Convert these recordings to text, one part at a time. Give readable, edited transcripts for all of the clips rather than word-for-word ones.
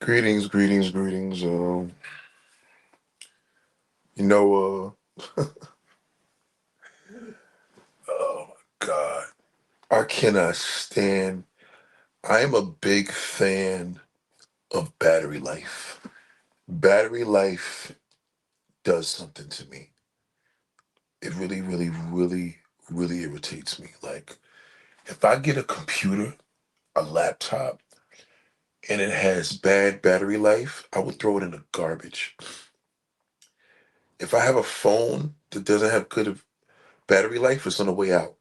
Greetings, greetings, greetings. You know, oh my God, I cannot stand. I am a big fan of battery life. Battery life does something to me. It really, really, really, really irritates me. Like, if I get a computer, a laptop, and it has bad battery life, I would throw it in the garbage. If I have a phone that doesn't have good battery life, it's on the way out.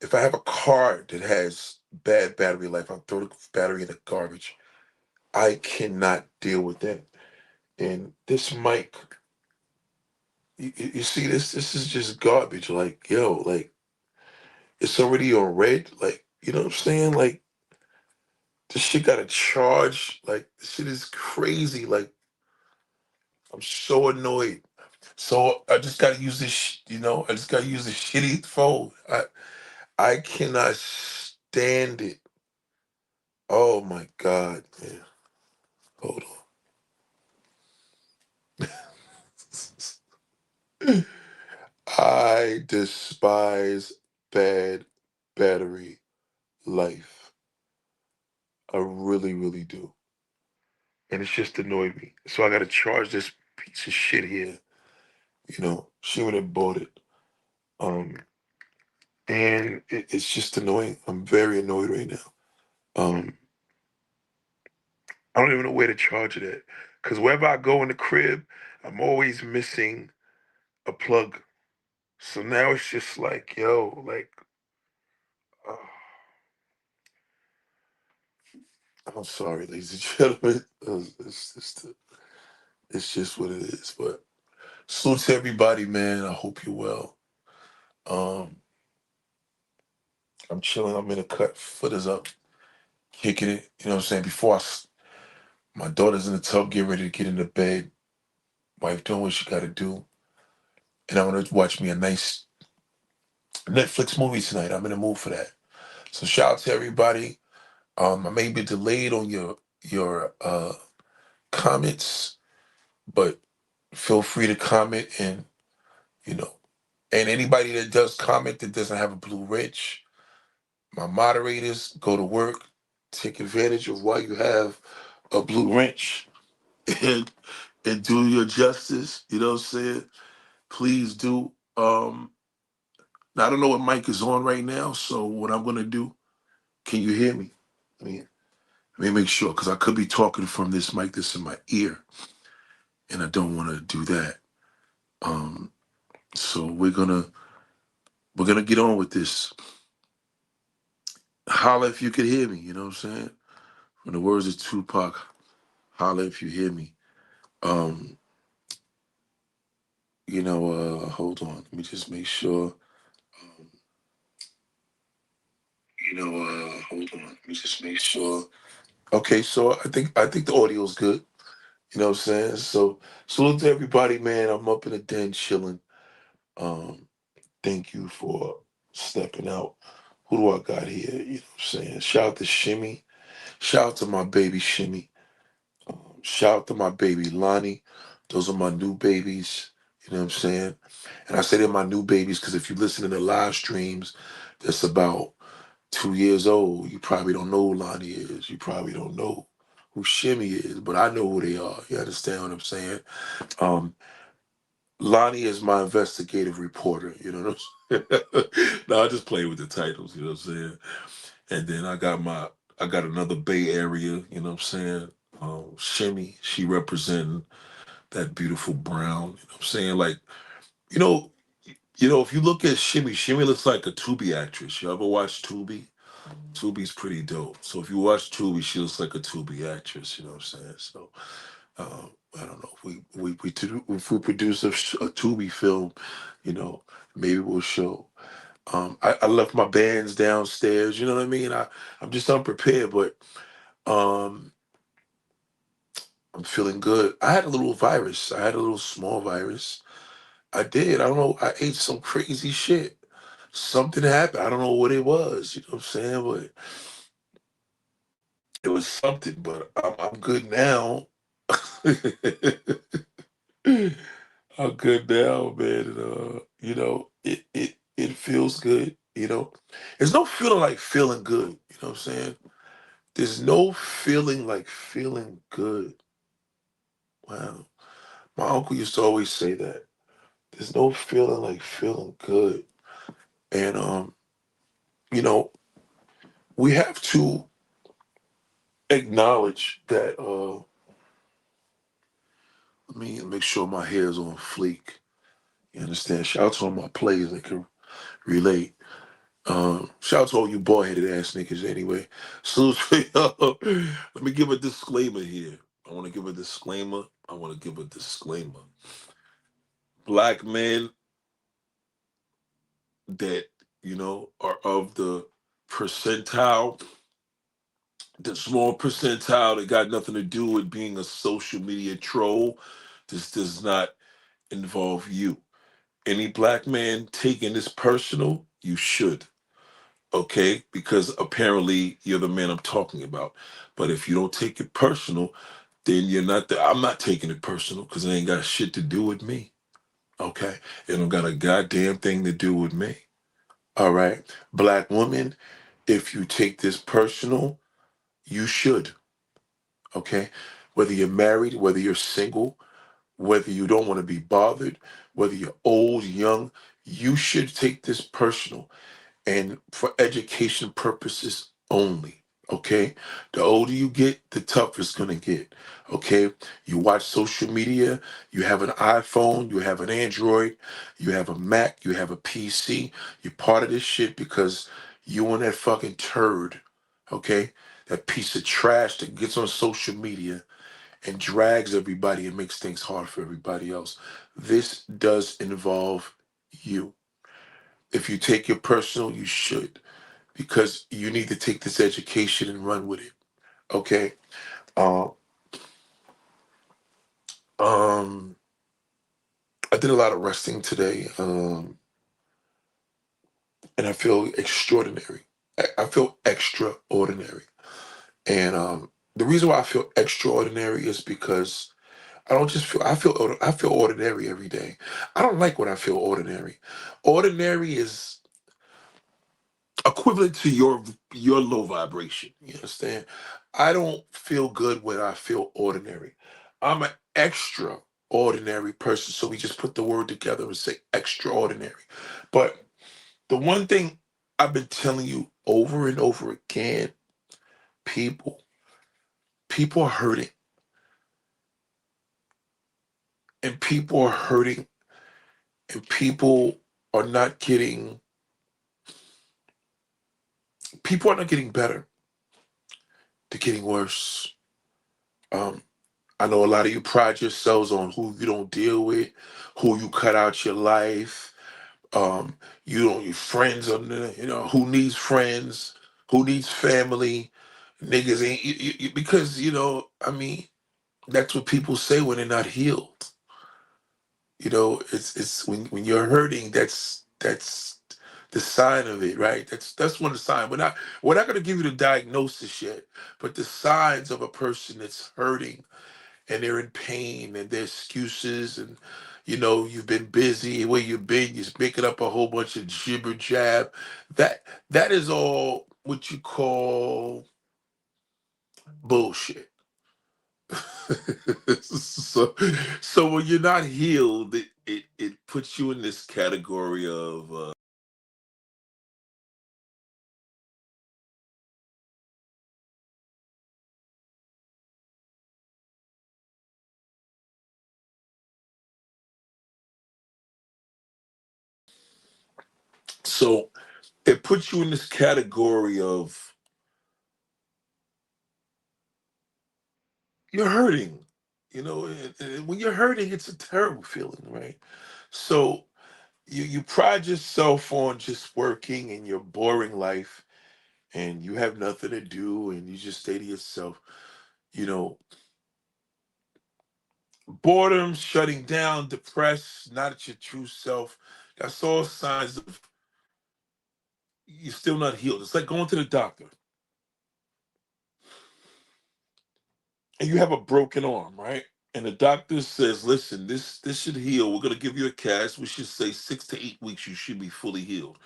If I have a car that has bad battery life, I'll throw the battery in the garbage. I cannot deal with that. And this mic, you see this? This is just garbage. Like, yo, like it's already on red. Like, you know what I'm saying? Like this shit got a charge. Like this shit is crazy. Like I'm so annoyed. So I just gotta use this. I just gotta use this shitty phone. I cannot stand it. Oh my god, man. Hold on. I despise bad battery life. I really, really do. And it's just annoyed me. So I gotta charge this piece of shit here. She went and bought it. Um, and it's just annoying. I'm very annoyed right now. Um, I don't even know where to charge it at. Cause wherever I go in the crib, I'm always missing a plug. So now it's just like, yo, like, uh, I'm sorry, ladies and gentlemen. It's just what it is. But salute to everybody, man. I hope you're well. Um, I'm chilling. I'm in a cut. Foot is up, kicking it. You know what I'm saying? My daughter's in the tub, get ready to get into bed. Wife doing what she got to do, and I'm gonna watch me a nice Netflix movie tonight. I'm in the mood for that. So shout out to everybody. I may be delayed on your comments, but feel free to comment you know, and anybody that does comment that doesn't have a blue ridge, my moderators go to work, take advantage of why you have a blue wrench and and do your justice. You know what I'm saying? Please do. Now I don't know what mic is on right now, so what I'm gonna do, can you hear me? Let me make sure, because I could be talking from this mic that's in my ear, and I don't want to do that. Um, so we're gonna get on with this. Holla if you could hear me, you know what I'm saying? From the words of Tupac, holla if you hear me. Um, hold on. Let me just make sure. Um, hold on. Let me just make sure. Okay, so I think the audio's good. You know what I'm saying? So salute to everybody, man. I'm up in the den chilling. Um, thank you for stepping out. Who do I got here? You know what I'm saying? Shout out to Shimmy. Shout out to my baby Shimmy. Shout out to my baby Lonnie. Those are my new babies. You know what I'm saying? And I say they're my new babies because if you listen to the live streams, that's about 2 years old. You probably don't know who Lonnie is. You probably don't know who Shimmy is, but I know who they are. You understand what I'm saying? Um, Lonnie is my investigative reporter. You know what I'm saying? No, I just play with the titles. You know what I'm saying? And then I got another Bay Area. You know what I'm saying? Shimmy, she representing that beautiful brown. You know what I'm saying? Like, you know, if you look at Shimmy, Shimmy looks like a Tubi actress. You ever watch Tubi? Tubi's pretty dope. So if you watch Tubi, she looks like a Tubi actress. You know what I'm saying? So I don't know if we produce a Tubi film, you know, maybe we'll show. I left my bands downstairs. You know what I mean? I'm just unprepared, but um, I'm feeling good. I had a little virus. I had a little small virus. I did. I don't know. I ate some crazy shit. Something happened. I don't know what it was. You know what I'm saying? But It was something, but I'm good now. I'm good now, man. And, it feels good. There's no feeling like feeling good. You know what I'm saying? There's no feeling like feeling good. Wow. My uncle used to always say that. There's no feeling like feeling good. And you know, we have to acknowledge that let me make sure my hair is on fleek. You understand? Shout out to all my players that can relate. Shout out to all you bald headed ass niggas anyway. So let me give a disclaimer here. I want to give a disclaimer. I want to give a disclaimer. Black men that, are of the percentile, the small percentile that got nothing to do with being a social media troll. This does not involve you. Any black man taking this personal, you should. Okay? Because apparently you're the man I'm talking about. But if you don't take it personal, then you're not I'm not taking it personal because it ain't got shit to do with me. Okay? It don't got a goddamn thing to do with me. All right? Black woman, if you take this personal, you should. Okay? Whether you're married, whether you're single, whether you don't want to be bothered, whether you're old, young, you should take this personal and for education purposes only. Okay? The older you get, the tougher it's going to get. Okay? You watch social media, you have an iPhone, you have an Android, you have a Mac, you have a PC. You're part of this shit because you and that fucking turd, okay? That piece of trash that gets on social media and drags everybody and makes things hard for everybody else. This does involve you. If you take it personal, you should, because you need to take this education and run with it. Okay. Uh, um, I did a lot of resting today, and I feel extraordinary. I feel extraordinary, and the reason why I feel extraordinary is because I don't just feel. I feel ordinary every day. I don't like when I feel ordinary. Ordinary is equivalent to your low vibration. You understand? I don't feel good when I feel ordinary. I'm an extraordinary person, so we just put the word together and say extraordinary. But the one thing I've been telling you over and over again, people, people are hurting, and people are hurting, and people are not getting. People are not getting better. They're getting worse. Um, I know a lot of you pride yourselves on who you don't deal with, who you cut out your life. You don't your friends on the, who needs friends, who needs family. Niggas ain't because I mean that's what people say when they're not healed. It's when you're hurting. That's the sign of it, right? That's one of the signs. We're not gonna give you the diagnosis yet, but the signs of a person that's hurting and they're in pain and their excuses and you've been busy where you've been, you're making up a whole bunch of jibber jab. That is all what you call bullshit. so so when you're not healed, it puts you in this category of so it puts you in this category of you're hurting. And when you're hurting, it's a terrible feeling, right? So you pride yourself on just working in your boring life and you have nothing to do and you just stay to yourself. you know Boredom, shutting down, depressed, not at your true self. That's all signs of you're still not healed. It's like going to the doctor. and you have a broken arm, right? And the doctor says, "Listen, this should heal. We're gonna give you a cast. We should say 6 to 8 weeks. You should be fully healed."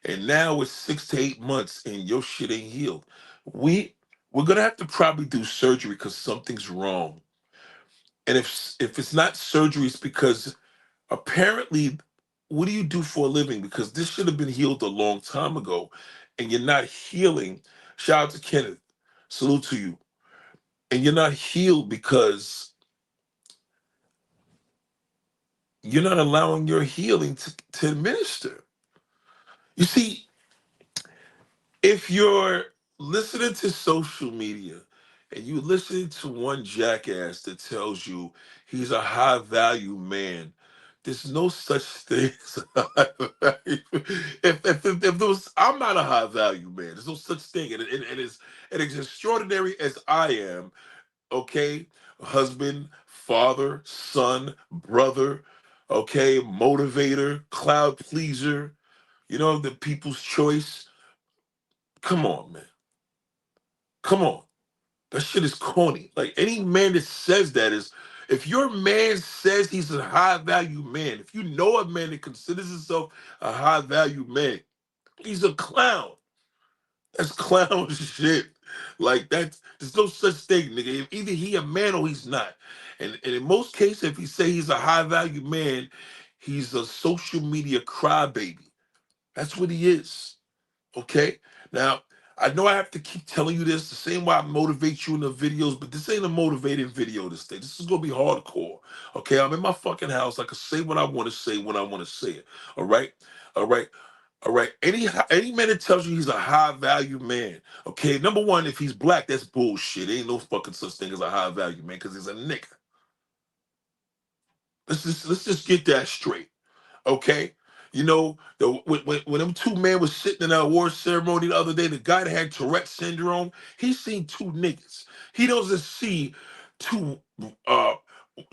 And now it's 6 to 8 months, and your shit ain't healed. We we're gonna have to probably do surgery because something's wrong. And if it's not surgery, it's because apparently, what do you do for a living? Because this should have been healed a long time ago, and you're not healing. Shout out to Kenneth. Salute to you. And you're not healed because you're not allowing your healing to administer. You see, if you're listening to social media and you listen to one jackass that tells you he's a high value man, there's no such thing as a high value. If there was, I'm not a high value man. There's no such thing. And it's extraordinary as I am, okay? Husband, father, son, brother, okay, motivator, cloud pleaser, the people's choice. Come on, man. Come on. That shit is corny. Like any man that says that is, if your man says he's a high value man, if you know a man that considers himself a high value man, he's a clown. That's clown shit. Like there's no such thing, nigga. Either he a man or he's not. And in most cases, if he say he's a high value man, he's a social media crybaby. That's what he is. Okay. Now, I know I have to keep telling you this the same way I motivate you in the videos, but this ain't a motivating video this day. This is gonna be hardcore. Okay. I'm in my fucking house. I can say what I want to say when I want to say it. All right. All right. All right. Any man that tells you he's a high value man, okay. Number one, if he's black, that's bullshit. Ain't no fucking such thing as a high value man because he's a nigga. Let's just get that straight. Okay. When them two men was sitting in that award ceremony the other day, the guy that had Tourette syndrome, he seen two niggas. He doesn't see two uh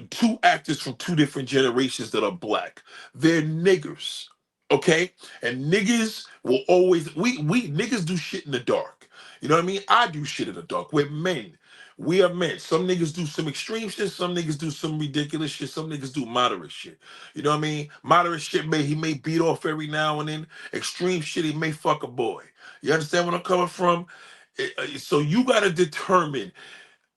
two actors from two different generations that are black. They're niggers. Okay? And niggas will always we niggas do shit in the dark. You know what I mean? I do shit in the dark. We're men. We are men. Some niggas do some extreme shit, some niggas do some ridiculous shit, some niggas do moderate shit. You know what I mean? Moderate shit he may beat off every now and then. Extreme shit he may fuck a boy. You understand where I'm coming from? So you gotta determine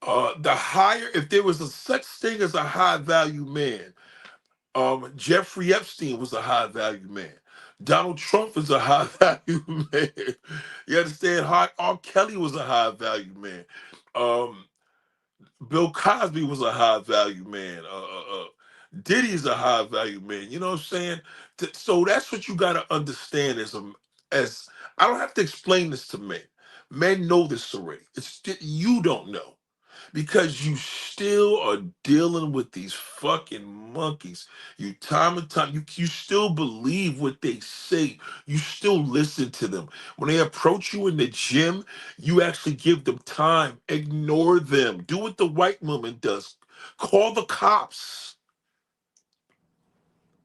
the higher, if there was a such thing as a high value man, Jeffrey Epstein was a high value man. Donald Trump is a high value man. You understand? R. Kelly was a high value man. Um, Bill Cosby was a high value man. Diddy's a high value man. You know what I'm saying? So that's what you got to understand as I don't have to explain this to men. Men know this already. It's you don't know because you still are dealing with these fucking monkeys. You time and time, you still believe what they say. You still listen to them. When they approach you in the gym, you actually give them time. Ignore them. Do what the white woman does. Call the cops.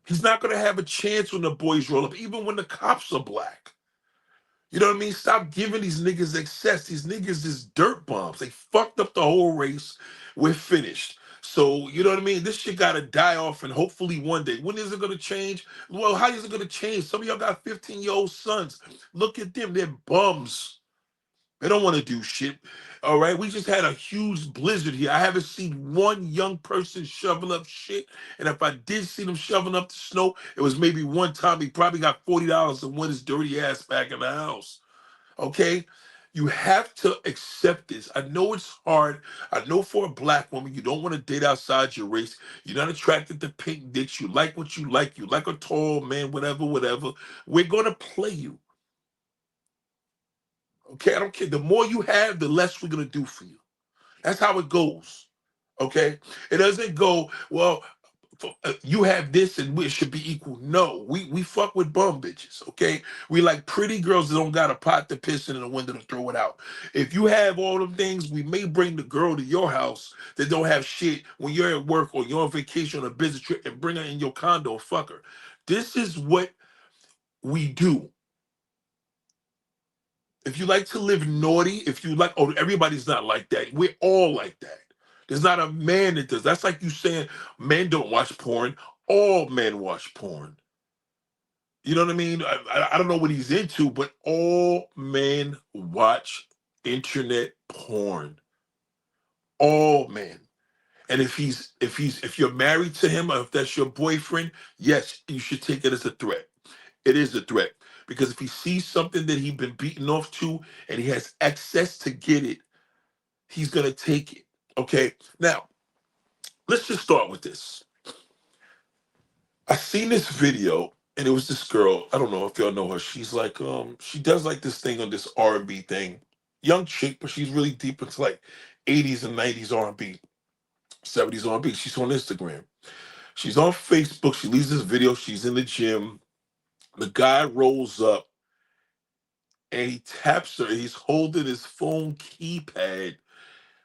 He's not gonna have a chance when the boys roll up, even when the cops are black. You know what I mean? Stop giving these niggas access. These niggas is dirt bombs. They fucked up the whole race. We're finished. So, you know what I mean? This shit gotta die off and hopefully one day. When is it gonna change? Well, how is it gonna change? Some of y'all got 15-year-old sons. Look at them. They're bums. They don't want to do shit. All right. We just had a huge blizzard here. I haven't seen one young person shovel up shit. And if I did see them shoveling up the snow, it was maybe one time he probably got $40 and went his dirty ass back in the house. Okay? You have to accept this. I know it's hard. I know for a black woman, you don't want to date outside your race. You're not attracted to pink dicks. You like what you like. You like a tall man, whatever, whatever. We're going to play you. Okay? I don't care. The more you have, the less we're going to do for you. That's how it goes. Okay? It doesn't go, well, you have this and we should be equal. No, we fuck with bum bitches, okay? We like pretty girls that don't got a pot to piss in and a window to throw it out. If you have all them things, we may bring the girl to your house that don't have shit when you're at work or you're on vacation on a business trip and bring her in your condo and fuck her. This is what we do. If you like to live naughty, if you like, oh, everybody's not like that. We're all like that. There's not a man that does. That's like you saying men don't watch porn. All men watch porn. You know what I mean? I don't know what he's into, but all men watch internet porn. All men. And if you're married to him or if that's your boyfriend, yes, you should take it as a threat. It is a threat. Because if he sees something that he's been beaten off to and he has access to get it, he's gonna take it. Okay. Now, let's just start with this. I seen this video and it was this girl. I don't know if y'all know her. She's like, she does like this thing on this R&B thing. Young chick, but she's really deep into like 80s and 90s R&B, 70s R&B. She's on Instagram. She's on Facebook. She leaves this video. She's in the gym. The guy rolls up and he taps her. He's holding his phone keypad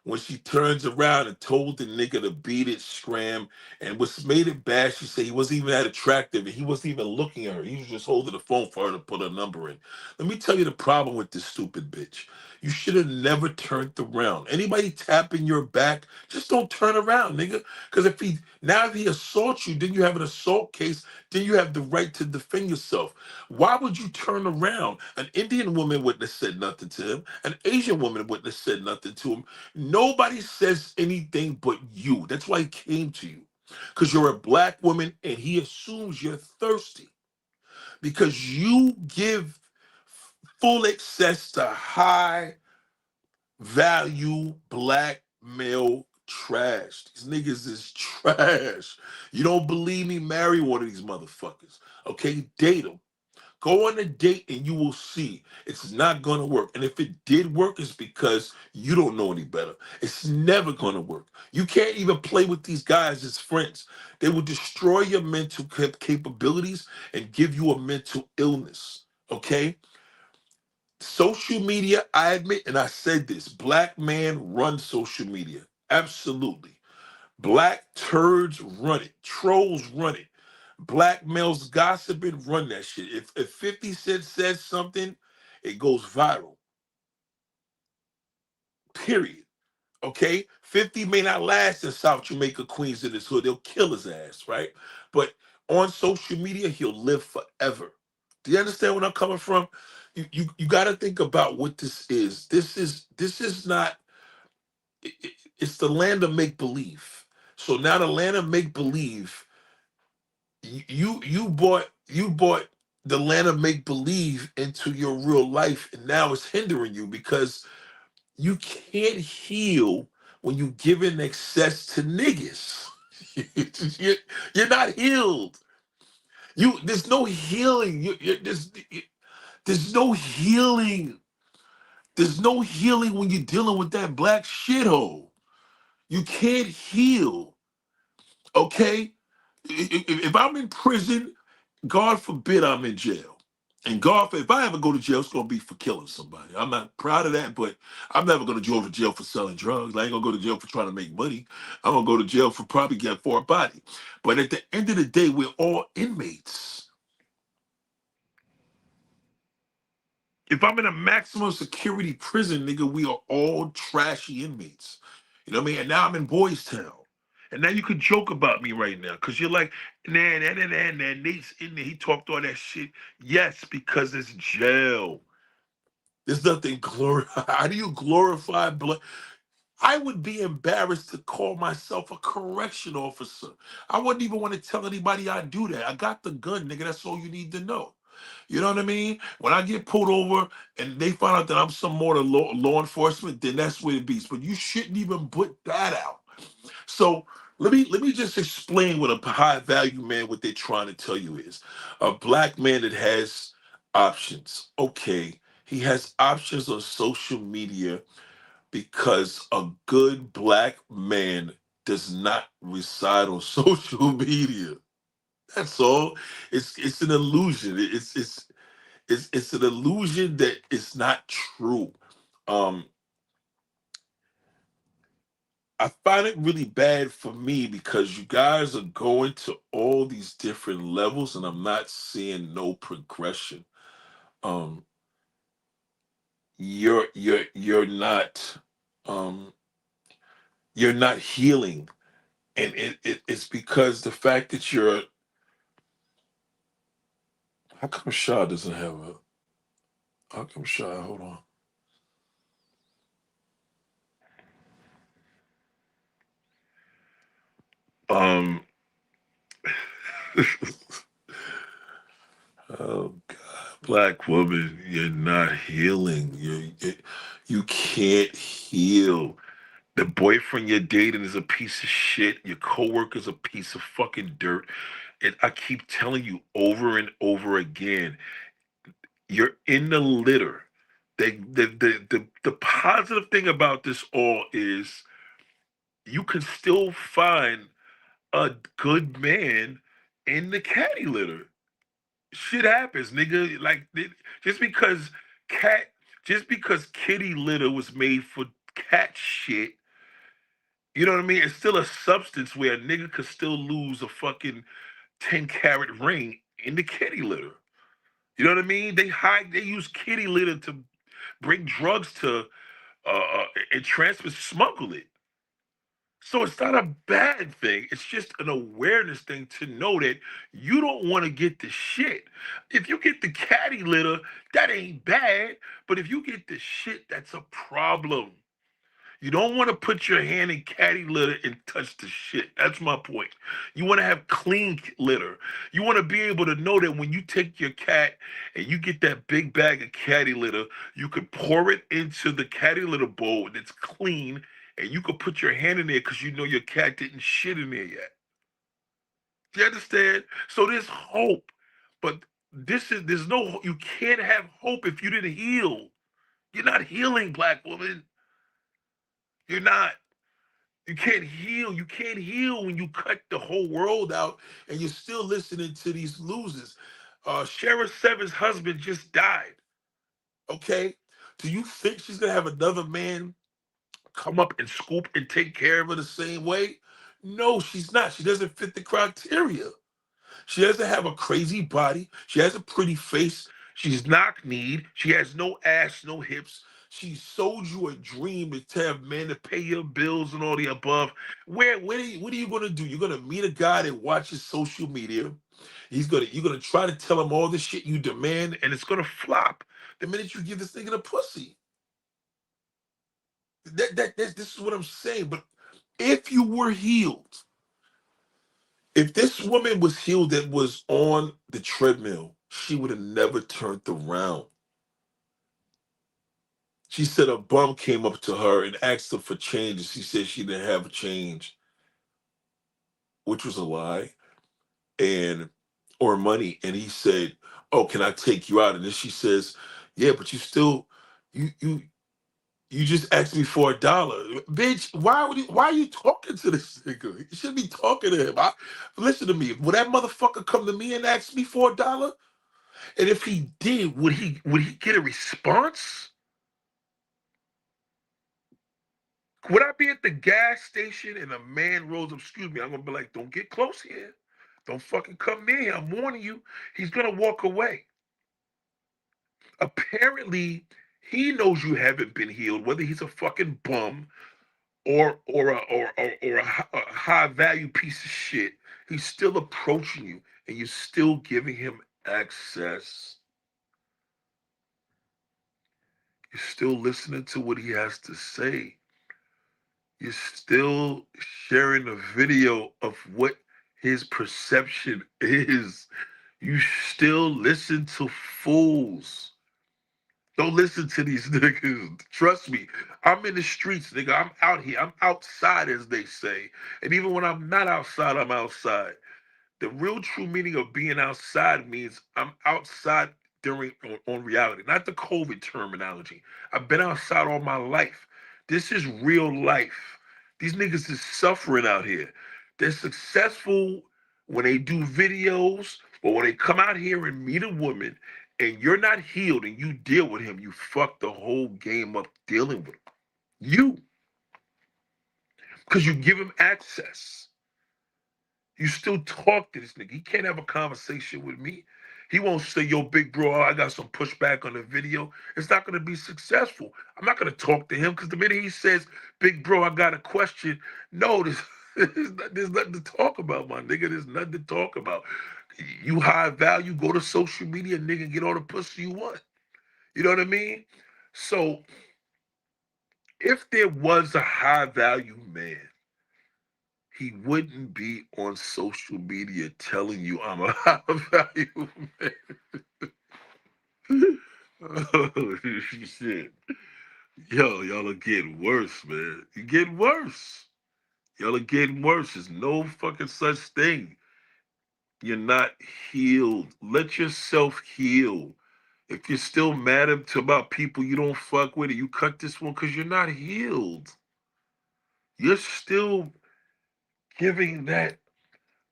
when she turns around and told the nigga to beat it, scram. And what's made it bad, she said he wasn't even that attractive and he wasn't even looking at her. He was just holding the phone for her to put her number in. Let me tell you the problem with this stupid bitch. You should have never turned around. Anybody tapping your back, just don't turn around, nigga. Because if he assaults you, then you have an assault case, then you have the right to defend yourself. Why would you turn around? An Indian woman wouldn't have said nothing to him. An Asian woman wouldn't have said nothing to him. Nobody says anything but you. That's why he came to you. Because you're a black woman and he assumes you're thirsty. Because you give full access to high value black male trash. These niggas is trash. You don't believe me? Marry one of these motherfuckers. Okay? Date them. Go on a date and you will see it's not going to work. And if it did work, it's because you don't know any better. It's never going to work. You can't even play with these guys as friends. They will destroy your mental capabilities and give you a mental illness. Okay? Social media, I admit, and I said this, black man run social media. Absolutely. Black turds run it. Trolls run it. Black males gossiping run that shit. If 50 Cent says something, it goes viral. Period. Okay? 50 may not last in South Jamaica, Queens, in his hood. They'll kill his ass, right? But on social media, he'll live forever. Do you understand where I'm coming from? You got to think about what this is. This is not. It's the land of make believe. So now the land of make believe, you bought the land of make believe into your real life, and now it's hindering you because you can't heal when you giving access to niggas. you're, you're not healed. There's no healing. There's no healing. There's no healing when you're dealing with that black shithole. You can't heal. Okay? If I'm in prison, God forbid I'm in jail. And if I ever go to jail, it's gonna be for killing somebody. I'm not proud of that, but I'm never gonna go to jail for selling drugs. I ain't gonna go to jail for trying to make money. I'm gonna go to jail for probably getting for a body. But at the end of the day, we're all inmates. If I'm in a maximum security prison, nigga, we are all trashy inmates. You know what I mean? And now I'm in Boys Town. And now you could joke about me right now because you're like, nah, Nate's in there. He talked all that shit. Yes, because it's jail. There's nothing How do you glorify blood? I would be embarrassed to call myself a correction officer. I wouldn't even want to tell anybody I do that. I got the gun, nigga. That's all you need to know. You know what I mean? When I get pulled over and they find out that I'm some more than law enforcement, then that's where it beats. But you shouldn't even put that out. So let me just explain what a high value man, what they're trying to tell you is a black man that has options. Okay, he has options on social media because a good black man does not reside on social media. That's all. It's an illusion. It's an illusion that it's not true. Um, I find it really bad for me because you guys are going to all these different levels and I'm not seeing no progression. Um, you're not. Um, you're not healing. And it's because the fact that you're, how come Shaw doesn't have a, how come Shaw, hold on. Oh God, black woman, you're not healing. You can't heal. The boyfriend you're dating is a piece of shit. Your coworker's a piece of fucking dirt. And I keep telling you over and over again, you're in the litter. The positive thing about this all is you can still find a good man in the caddy litter. Shit happens, nigga. Just because cat, just because kitty litter was made for cat shit, you know what I mean? It's still a substance where a nigga could still lose a fucking 10-carat ring in the kitty litter. You know what I mean? They use kitty litter to bring drugs to and transfer smuggle it. So it's not a bad thing. It's just an awareness thing to know that you don't want to get the shit. If you get the caddy litter, that ain't bad. But if you get the shit, that's a problem. You don't want to put your hand in caddy litter and touch the shit. That's my point. You want to have clean litter. You want to be able to know that when you take your cat and you get that big bag of caddy litter, you can pour it into the caddy litter bowl and it's clean, and you can put your hand in there because you know your cat didn't shit in there yet. Do you understand? So there's hope, but there's no, you can't have hope if you didn't heal. You're not healing, black woman. You're not. You can't heal. You can't heal when you cut the whole world out and you're still listening to these losers. Sheriff Seven's husband just died. Okay? Do you think she's gonna have another man come up and scoop and take care of her the same way? No, she's not. She doesn't fit the criteria. She doesn't have a crazy body. She has a pretty face. She's knock-kneed. She has no ass, no hips. She sold you a dream to have men to pay your bills and all the above. What are you gonna do? You're gonna meet a guy that watches social media. You're gonna try to tell him all the shit you demand, and it's gonna flop the minute you give this nigga the pussy. This is what I'm saying. But if you were healed, if this woman was healed that was on the treadmill, she would have never turned around. She said a bum came up to her and asked her for change, and she said she didn't have a change, which was a lie, and or money. And he said, "Oh, can I take you out?" And then she says, "Yeah, but you still, you you you just asked me for $1, bitch. Why are you talking to this nigga? You shouldn't be talking to him. Listen to me. Would that motherfucker come to me and ask me for $1? And if he did, would he get a response? Would I be at the gas station and a man rolls up, excuse me, I'm gonna be like, don't get close here. Don't fucking come near here. I'm warning you. He's gonna walk away. Apparently, he knows you haven't been healed, whether he's a fucking bum or a high value piece of shit. He's still approaching you and you're still giving him access. You're still listening to what he has to say. You're still sharing a video of what his perception is. You still listen to fools. Don't listen to these niggas. Trust me. I'm in the streets, nigga. I'm out here. I'm outside, as they say. And even when I'm not outside, I'm outside. The real true meaning of being outside means I'm outside on reality, not the COVID terminology. I've been outside all my life. This is real life. These niggas is suffering out here. They're successful when they do videos, but when they come out here and meet a woman and you're not healed and you deal with him, you fuck the whole game up dealing with him. You, because you give him access. You still talk to this nigga. He can't have a conversation with me. He won't say, yo, big bro, I got some pushback on the video. It's not going to be successful. I'm not going to talk to him because the minute he says, big bro, I got a question, no, there's nothing to talk about, my nigga. There's nothing to talk about. You high value, go to social media, nigga, get all the pussy you want. You know what I mean? So if there was a high value man, he wouldn't be on social media telling you I'm a high value man. Oh, shit. Yo, y'all are getting worse, man. You getting worse. Y'all are getting worse. There's no fucking such thing. You're not healed. Let yourself heal. If you're still mad about people you don't fuck with, you cut this one because you're not healed. You're still giving that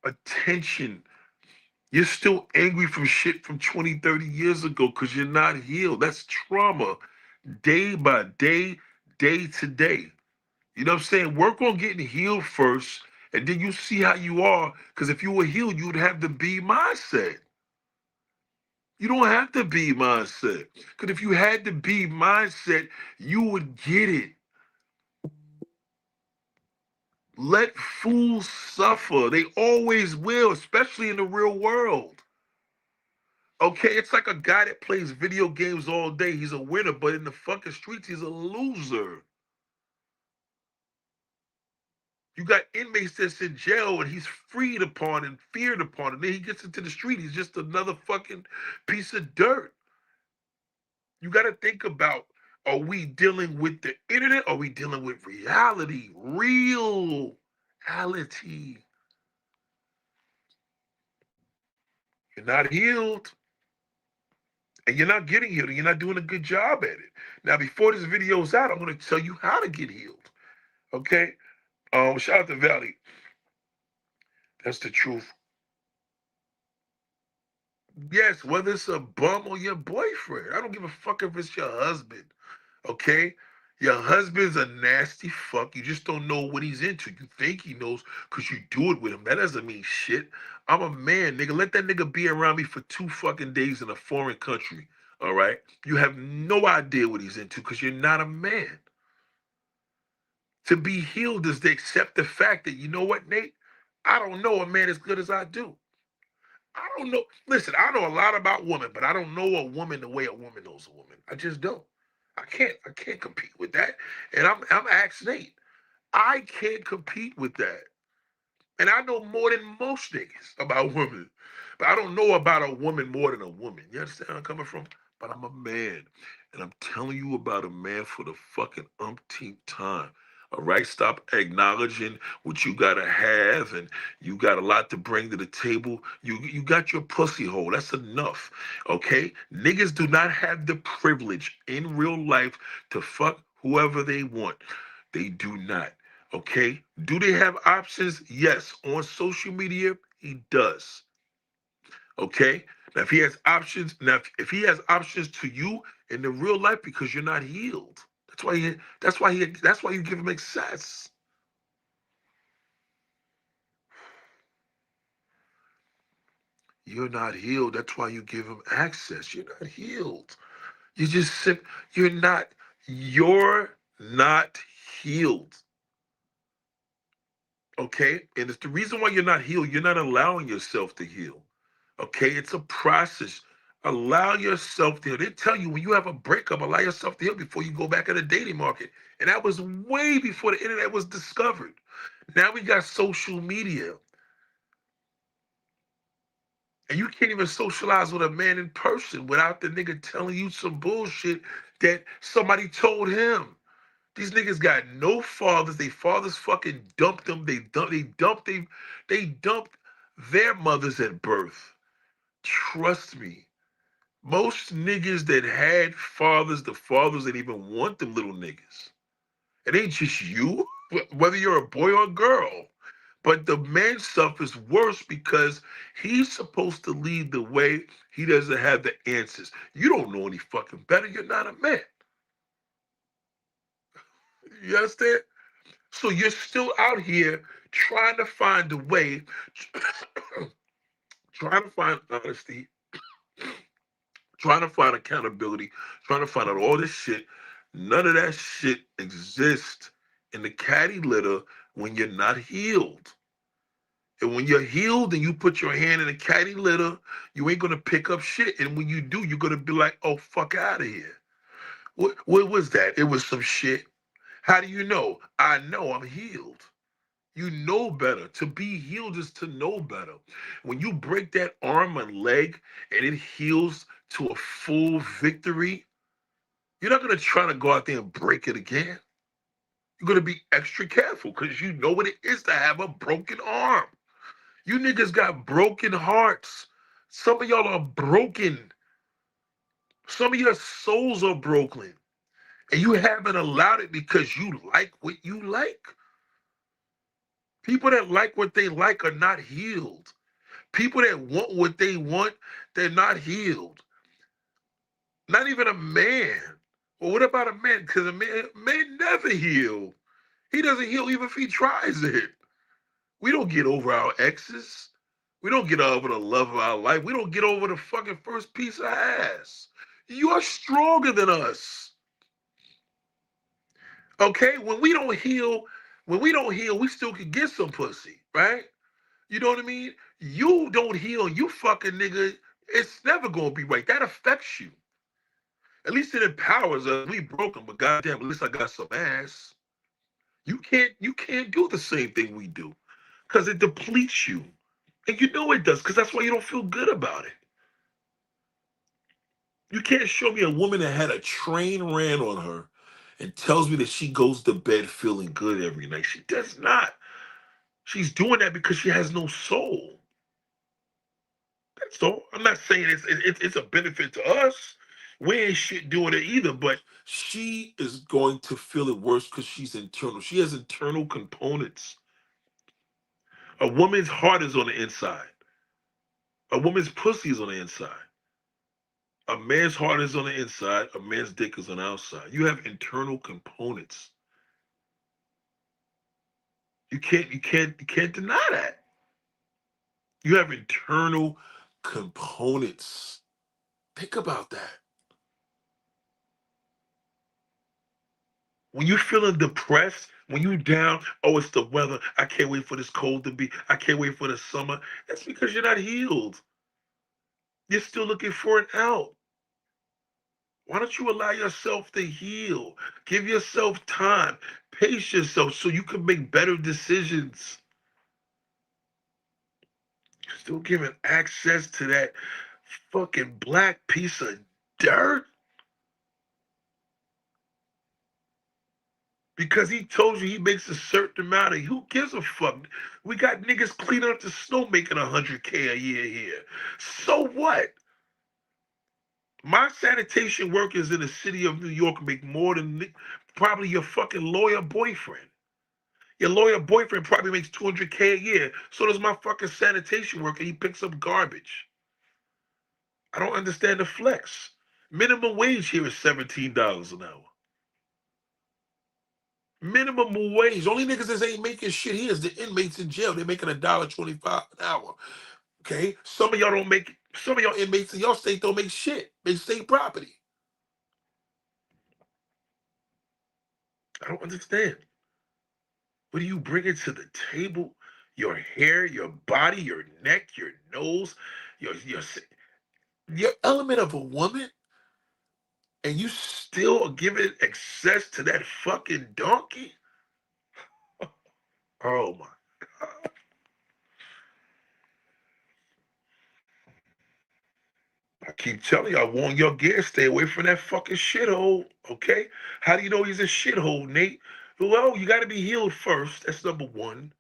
attention. You're still angry from shit from 20, 30 years ago because you're not healed. That's trauma. Day by day, day to day. You know what I'm saying? Work on getting healed first, and then you see how you are. Because if you were healed, you would have the B mindset. You don't have the B mindset. Because if you had the B mindset, you would get it. Let fools suffer. They always will, especially in the real world. Okay, it's like a guy that plays video games all day. He's a winner, but in the fucking streets, he's a loser. You got inmates that's in jail and he's freed upon and feared upon. And then he gets into the street. He's just another fucking piece of dirt. You got to think about, are we dealing with the internet? Or are we dealing with reality? Real reality. You're not healed. And you're not getting healed. And you're not doing a good job at it. Now, before this video's out, I'm going to tell you how to get healed. Okay? Shout out to Valley. That's the truth. Yes, whether it's a bum or your boyfriend. I don't give a fuck if it's your husband. Okay? Your husband's a nasty fuck. You just don't know what he's into. You think he knows because you do it with him. That doesn't mean shit. I'm a man, nigga. Let that nigga be around me for 2 fucking days in a foreign country. All right? You have no idea what he's into because you're not a man. To be healed is to accept the fact that, you know what, Nate? I don't know a man as good as I do. I don't know. Listen, I know a lot about women, but I don't know a woman the way a woman knows a woman. I just don't. I can't compete with that. And I'm Axe Nate. I can't compete with that. And I know more than most niggas about women. But I don't know about a woman more than a woman. You understand where I'm coming from? But I'm a man. And I'm telling you about a man for the fucking umpteenth time. All right, stop acknowledging what you gotta have, and you got a lot to bring to the table. You got your pussy hole. That's enough. Okay? Niggas do not have the privilege in real life to fuck whoever they want. They do not. Okay? Do they have options? Yes. On social media, he does. Okay? Now if he has options, if he has options to you in the real life because you're not healed. That's why you give him access. You're not healed. That's why you give him access. You're not healed. You just you're not healed. Okay? And it's the reason why you're not healed. You're not allowing yourself to heal. Okay? It's a process. Allow yourself to heal. They tell you when you have a breakup, allow yourself to heal before you go back in the dating market. And that was way before the internet was discovered. Now we got social media. And you can't even socialize with a man in person without the nigga telling you some bullshit that somebody told him. These niggas got no fathers. They fathers fucking dumped them. They dumped their mothers at birth. Trust me. Most niggas that had fathers, the fathers didn't even want them little niggas. It ain't just you, whether you're a boy or a girl. But the man stuff is worse because he's supposed to lead the way. He doesn't have the answers. You don't know any fucking better. You're not a man. You understand? So you're still out here trying to find a way, trying to find honesty, trying to find accountability, trying to find out all this shit. None of that shit exists in the catty litter when you're not healed. And when you're healed and you put your hand in the catty litter, you ain't gonna pick up shit. And when you do, you're gonna be like, oh, fuck out of here. What was that? It was some shit. How do you know? I know I'm healed. You know better. To be healed is to know better. When you break that arm and leg and it heals to a full victory, you're not going to try to go out there and break it again. You're going to be extra careful because you know what it is to have a broken arm. You niggas got broken hearts. Some of y'all are broken. Some of your souls are broken. And you haven't allowed it because you like what you like. People that like what they like are not healed. People that want what they want, they're not healed. Not even a man. Well, what about a man? Because a man never heal. He doesn't heal even if he tries it. We don't get over our exes. We don't get over the love of our life. We don't get over the fucking first piece of ass. You're stronger than us. Okay? When we don't heal, we still can get some pussy, right? You know what I mean? You don't heal, you fucking nigga, it's never gonna be right. That affects you. At least it empowers us. We broken, but goddamn, at least I got some ass. You can't do the same thing we do. Because it depletes you. And you know it does, because that's why you don't feel good about it. You can't show me a woman that had a train ran on her and tells me that she goes to bed feeling good every night. She does not. She's doing that because she has no soul. So I'm not saying it's a benefit to us. We ain't shit doing it either, but she is going to feel it worse because she's internal. She has internal components. A woman's heart is on the inside. A woman's pussy is on the inside. A man's heart is on the inside. A man's dick is on the outside. You have internal components. You can't deny that. You have internal components. Think about that. When you're feeling depressed, when you're down, oh, it's the weather. I can't wait for this cold to be. I can't wait for the summer. That's because you're not healed. You're still looking for an out. Why don't you allow yourself to heal? Give yourself time. Pace yourself so you can make better decisions. You're still giving access to that fucking black piece of dirt because he told you he makes a certain amount of. Who gives a fuck? We got niggas cleaning up the snow making 100K a year here. So what? My sanitation workers in the city of New York make more than probably your fucking lawyer boyfriend. Your lawyer boyfriend probably makes 200K a year. So does my fucking sanitation worker. He picks up garbage. I don't understand the flex. Minimum wage here is $17 an hour. Minimum wage. Only niggas that ain't making shit here is the inmates in jail. They're making $1.25 an hour. Okay? Some of y'all don't make. Some of y'all inmates in y'all state don't make shit. They state property. I don't understand. What do you bring it to the table? Your hair, your body, your neck, your nose, your element of a woman, and you still are giving access to that fucking donkey? Oh my God. I keep telling you, I warn your gear, stay away from that fucking shithole, okay? How do you know he's a shithole, Nate? Well, you got to be healed first. That's number one.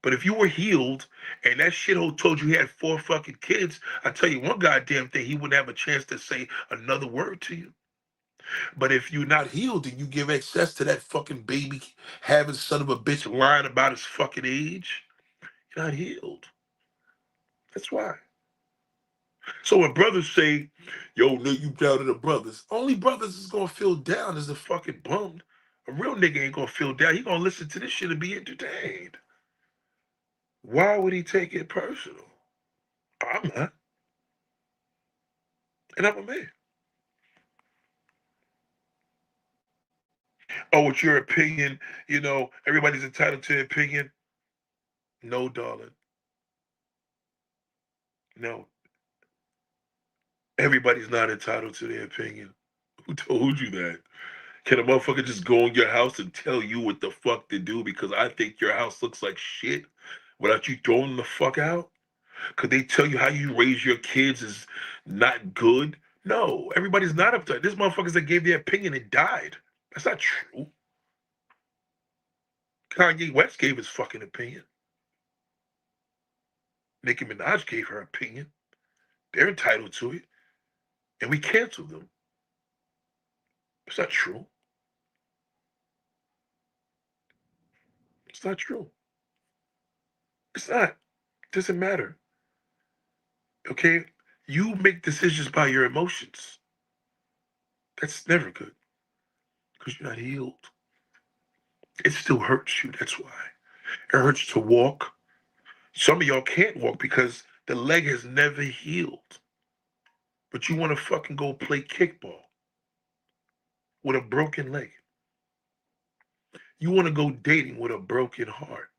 But if you were healed and that shithole told you he had 4 fucking kids, I tell you one goddamn thing, he wouldn't have a chance to say another word to you. But if you're not healed and you give access to that fucking baby having son of a bitch lying about his fucking age, you're not healed. That's why. So when brothers say, yo, nigga, you down to the brothers, only brothers is gonna feel down is the fucking bummed. A real nigga ain't gonna feel down. He gonna listen to this shit and be entertained. Why would he take it personal? I'm not. And I'm a man. Oh, it's your opinion. Everybody's entitled to their opinion. No, darling. No. Everybody's not entitled to their opinion. Who told you that? Can a motherfucker just go in your house and tell you what the fuck to do because I think your house looks like shit without you throwing them the fuck out? Could they tell you how you raise your kids is not good? No, everybody's not up to it. This motherfuckers that gave their opinion and died. That's not true. Kanye West gave his fucking opinion. Nicki Minaj gave her opinion. They're entitled to it. And we canceled them. It's not true. It's not true. It's not. It doesn't matter. Okay? You make decisions by your emotions. That's never good. Because you're not healed. It still hurts you. That's why. It hurts to walk. Some of y'all can't walk because the leg has never healed. But you want to fucking go play kickball with a broken leg. You want to go dating with a broken heart.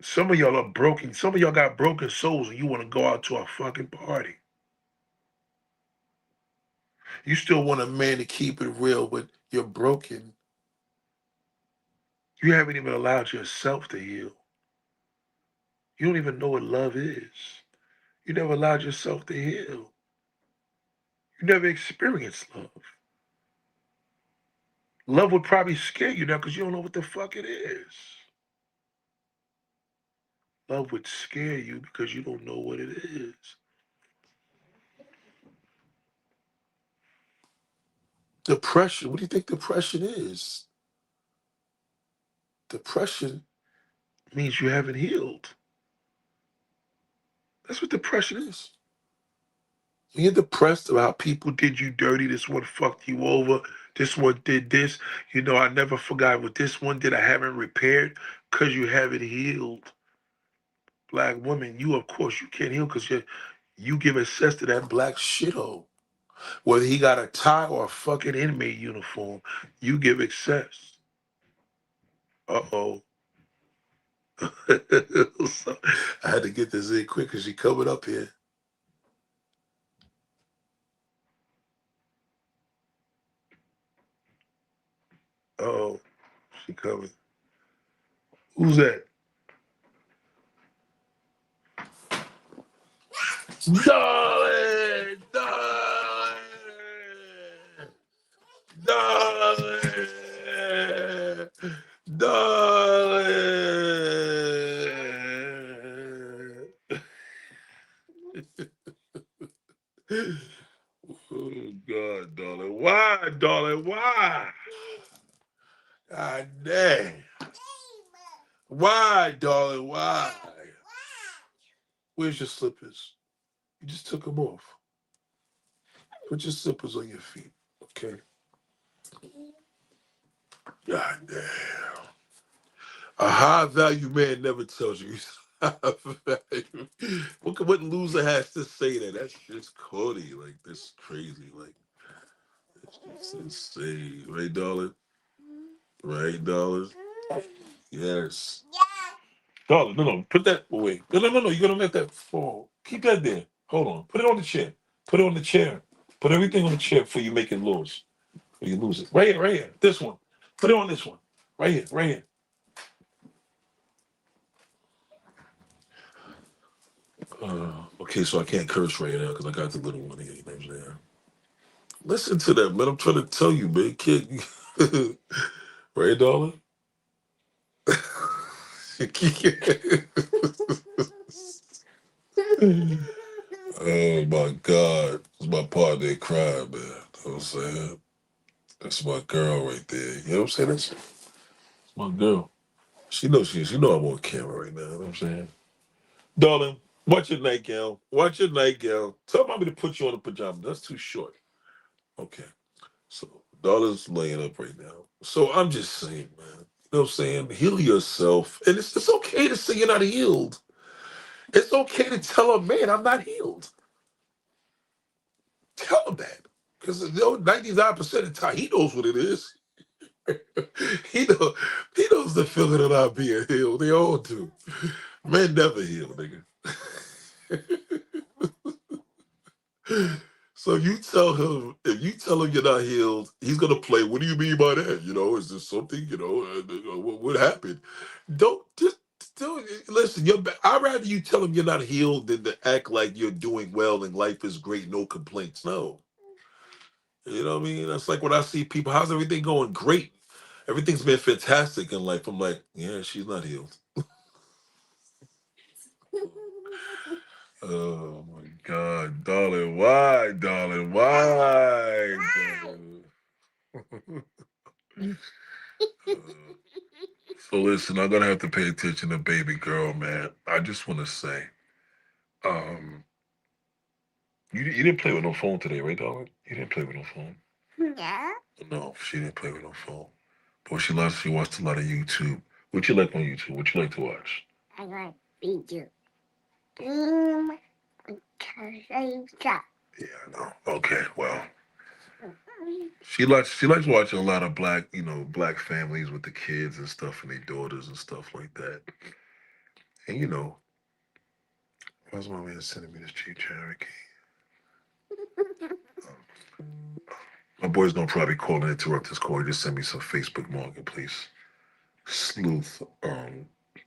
Some of y'all are broken. Some of y'all got broken souls and you want to go out to a fucking party. You still want a man to keep it real, but you're broken. You haven't even allowed yourself to heal. You don't even know what love is. You never allowed yourself to heal. You never experienced love. Love would probably scare you now because you don't know what the fuck it is. Love would scare you because you don't know what it is. Depression. What do you think depression is? Depression means you haven't healed. That's what depression is. When you're depressed about how people did you dirty, this one fucked you over, this one did this, I never forgot what this one did, I haven't repaired, because you haven't healed. Black woman, of course, you can't heal because you give access to that black shithole. Whether he got a tie or a fucking inmate uniform, you give access. Uh-oh. So, I had to get this in quick because she coming up here. Uh-oh. She coming. Who's that? Darling! Darling! Darling! Darling! Oh, God, darling. Why, darling? Why? God dang. Why, darling? Why? Where's your slippers? You just took them off. Put your slippers on your feet, okay? God damn. A high value man never tells you he's high value. What loser has to say that? That's just corny. Like, that's crazy. Like, it's insane. Right, darling? Right, darling? Yes. Darling, no. Put that away. No. You're going to let that fall. Keep that there. Hold on. Put it on the chair. Put it on the chair. Put everything on the chair before you make it lose. Or you lose it. Right here. This one. Put it on this one. Right here. Okay, so I can't curse right now because I got the little one here. You know what I'm saying? Listen to that, man. I'm trying to tell you, man. Kid. Right, darling? Oh, my God. It's my partner in crime, man. You know what I'm saying? That's my girl right there. You know what I'm saying? That's my girl. She knows I'm on camera right now. You know what I'm saying? Darling, watch your nightgown. Watch your nightgown. Tell mommy to put you on a pajama. That's too short. Okay. So, daughter's laying up right now. So, I'm just saying, man. You know what I'm saying? Heal yourself. And it's okay to say you're not healed. It's okay to tell a man I'm not healed. Tell him that. Because 99% of the time he knows what it is. he know he knows the feeling of not being healed. They all do. Men never heal, nigga. So you tell him, if you tell him you're not healed, he's gonna play. What do you mean by that? Is this something? What happened? Don't just don't listen. I'd rather you tell him you're not healed than to act like you're doing well and life is great, no complaints. No, you know what I mean. That's like when I see people. How's everything going? Great. Everything's been fantastic in life. I'm like, yeah, she's not healed. Oh my God, darling, why, darling, why? Darling? So listen, I'm gonna have to pay attention to baby girl, man. I just want to say, um, you didn't play with no phone today, right, darling? You didn't play with no phone. Yeah. No, she didn't play with no phone. But she watched a lot of YouTube. What you like on YouTube? What you like to watch? I like video. Yeah, I know. Okay, well. She likes watching a lot of black families with the kids and stuff and their daughters and stuff like that. And why's my man sending me this cheap Cherokee? My boy's gonna probably call and interrupt this call. Just send me some Facebook Marketplace. Sleuth.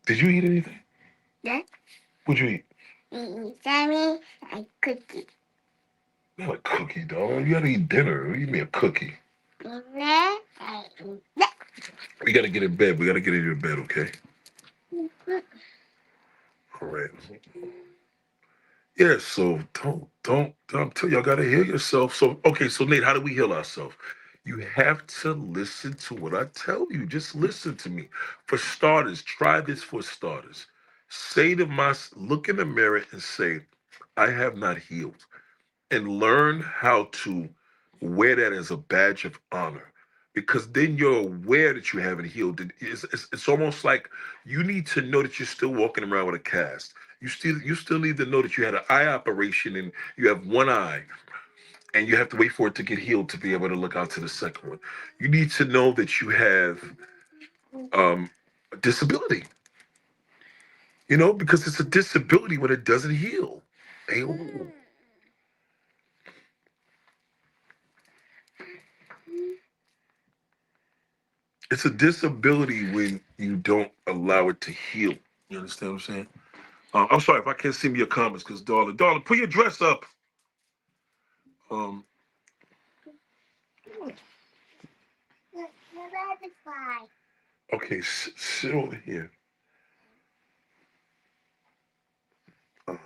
Did you eat anything? Yeah. What'd you eat? Salmon and cookie. Not a cookie, dog. You gotta eat dinner. What do you mean a cookie? Yeah. We gotta get in bed. We gotta get in your bed, okay? All right. Yeah, so don't tell y'all gotta heal yourself. So okay, so Nate, how do we heal ourselves? You have to listen to what I tell you. Just listen to me. For starters, try this for starters. Look in the mirror and say, I have not healed. And learn how to wear that as a badge of honor. Because then you're aware that you haven't healed. It's almost like you need to know that you're still walking around with a cast. You still need to know that you had an eye operation and you have one eye and you have to wait for it to get healed to be able to look out to the second one. You need to know that you have a disability, because it's a disability when it doesn't heal. Hey, ooh. It's a disability when you don't allow it to heal. You understand what I'm saying? I'm sorry if I can't see me your comments, because darling, put your dress up. Um, okay, sit over here. Um,